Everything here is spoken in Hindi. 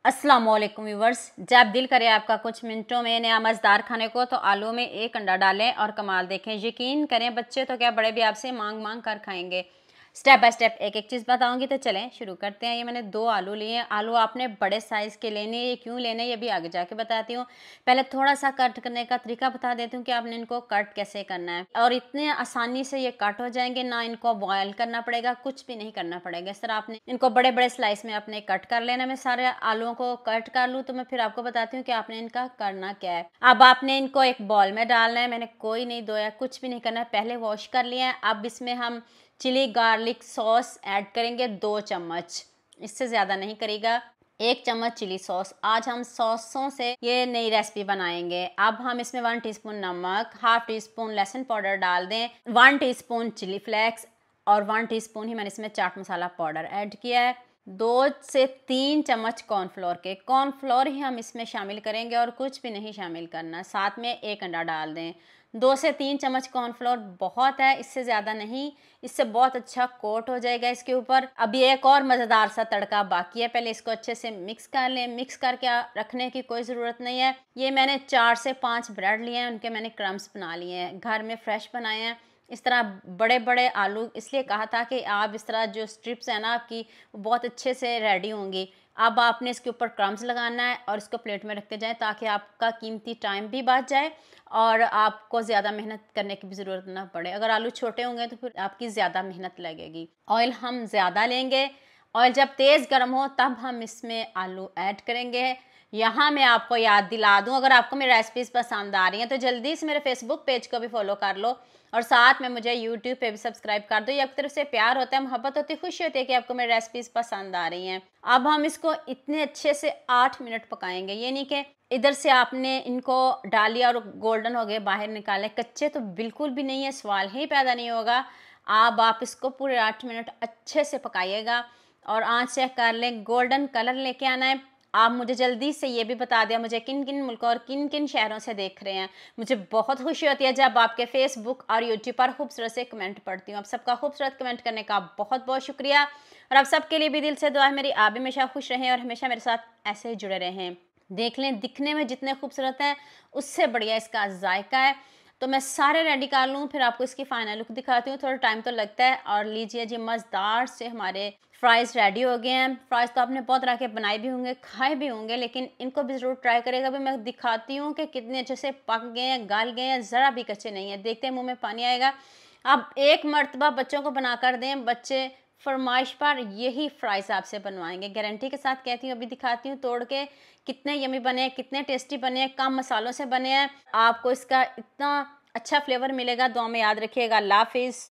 अस्सलाम वालेकुम व्यूवर्स। जब दिल करे आपका कुछ मिनटों में नया मज़ेदार खाने को तो आलू में एक अंडा डालें और कमाल देखें। यकीन करें बच्चे तो क्या बड़े भी आपसे मांग मांग कर खाएंगे। स्टेप बाय स्टेप एक एक चीज़ बताऊंगी, तो चलें शुरू करते हैं। ये मैंने 2 आलू लिए हैं। आलू आपने बड़े साइज़ के लेने, ये क्यों लेने ये भी आगे जाके बताती हूँ। पहले थोड़ा सा कट करने का तरीका बता देती हूँ कि आपने इनको कट कैसे करना है, और इतने आसानी से ये कट हो जाएंगे। ना इनको बॉयल करना पड़ेगा, कुछ भी नहीं करना पड़ेगा। इस तरह आपने इनको बड़े बड़े स्लाइस में आपने कट कर लेना। मैं सारे आलूओं को कट कर लूँ तो मैं फिर आपको बताती हूँ कि आपने इनका करना क्या है। अब आपने इनको एक बॉल में डालना है। मैंने कोई नहीं धोया, कुछ भी नहीं करना है, पहले वॉश कर लिया है। अब इसमें हम चिली गार्लिक सॉस ऐड करेंगे 2 चम्मच, इससे ज़्यादा नहीं करेगा। 1 चम्मच चिली सॉस। आज हम सॉसों से ये नई रेसिपी बनाएंगे। अब हम इसमें 1 टीस्पून नमक, हाफ टी स्पून लहसुन पाउडर डाल दें, 1 टीस्पून चिली फ्लेक्स और 1 टीस्पून ही मैंने इसमें चाट मसाला पाउडर ऐड किया है। 2 से 3 चम्मच कॉर्नफ्लोर के, कॉर्नफ्लोर ही हम इसमें शामिल करेंगे और कुछ भी नहीं शामिल करना। साथ में 1 अंडा डाल दें। 2 से 3 चम्मच कॉर्नफ्लोर बहुत है, इससे ज़्यादा नहीं। इससे बहुत अच्छा कोट हो जाएगा इसके ऊपर। अभी एक और मज़ेदार सा तड़का बाकी है, पहले इसको अच्छे से मिक्स कर लें। मिक्स करके रखने की कोई ज़रूरत नहीं है। ये मैंने 4 से 5 ब्रेड लिए हैं, उनके मैंने क्रम्स बना लिए हैं, घर में फ्रेश बनाए हैं। इस तरह बड़े बड़े आलू इसलिए कहा था कि आप इस तरह जो स्ट्रिप्स हैं ना आपकी, वो बहुत अच्छे से रेडी होंगी। अब आपने इसके ऊपर क्रम्स लगाना है और इसको प्लेट में रखते जाएं, ताकि आपका कीमती टाइम भी बच जाए और आपको ज़्यादा मेहनत करने की भी ज़रूरत ना पड़े। अगर आलू छोटे होंगे तो फिर आपकी ज़्यादा मेहनत लगेगी। ऑयल हम ज़्यादा लेंगे। ऑयल जब तेज़ गर्म हो तब हम इसमें आलू ऐड करेंगे। यहाँ मैं आपको याद दिला दूँ, अगर आपको मेरी रेसिपीज़ पसंद आ रही हैं तो जल्दी से मेरे फेसबुक पेज को भी फॉलो कर लो और साथ में मुझे यूट्यूब पे भी सब्सक्राइब कर दो। ये आपकी तरफ से प्यार होता है, मोहब्बत होती है, खुशी होती है कि आपको मेरी रेसिपीज़ पसंद आ रही हैं। अब हम इसको इतने अच्छे से 8 मिनट पकाएंगे। ये नहीं कि इधर से आपने इनको डाल लिया और गोल्डन हो गए बाहर निकाले, कच्चे तो बिल्कुल भी नहीं है, सवाल ही पैदा नहीं होगा। अब आप इसको पूरे 8 मिनट अच्छे से पकाइएगा और आँच चेक कर लें, गोल्डन कलर लेके आना है। आप मुझे जल्दी से ये भी बता दें मुझे किन किन मुल्कों और किन किन शहरों से देख रहे हैं। मुझे बहुत खुशी होती है जब आपके फेसबुक और यूट्यूब पर खूबसूरत से कमेंट पढ़ती हूँ। आप सबका खूबसूरत कमेंट करने का बहुत बहुत शुक्रिया, और आप सबके लिए भी दिल से दुआ है मेरी, आप भी हमेशा खुश रहें और हमेशा मेरे साथ ऐसे ही जुड़े रहें। देख लें, दिखने में जितने खूबसूरत हैं उससे बढ़िया इसका जायका है। तो मैं सारे रेडी कर लूँ फिर आपको इसकी फाइनल लुक दिखाती हूँ। थोड़ा टाइम तो लगता है। और लीजिए जी, मज़ेदार से हमारे फ्राइज़ रेडी हो गए हैं। फ्राइज़ तो आपने बहुत तरह के बनाए भी होंगे, खाए भी होंगे, लेकिन इनको भी ज़रूर ट्राई करेगा। अभी मैं दिखाती हूँ कि कितने अच्छे से पक गए हैं, गल गए हैं, ज़रा भी कच्चे नहीं है। देखते हैं मुँह में पानी आएगा। अब एक मर्तबा बच्चों को बना कर दें, बच्चे फरमाइश पर यही फ्राइज़ आपसे बनवाएंगे, गारंटी के साथ कहती हूँ। अभी दिखाती हूँ तोड़ के कितने यमी बने हैं, कितने टेस्टी बने हैं, कम मसालों से बने हैं। आपको इसका इतना अच्छा फ्लेवर मिलेगा। दुआ में याद रखिएगा। अल्लाह हाफिज़।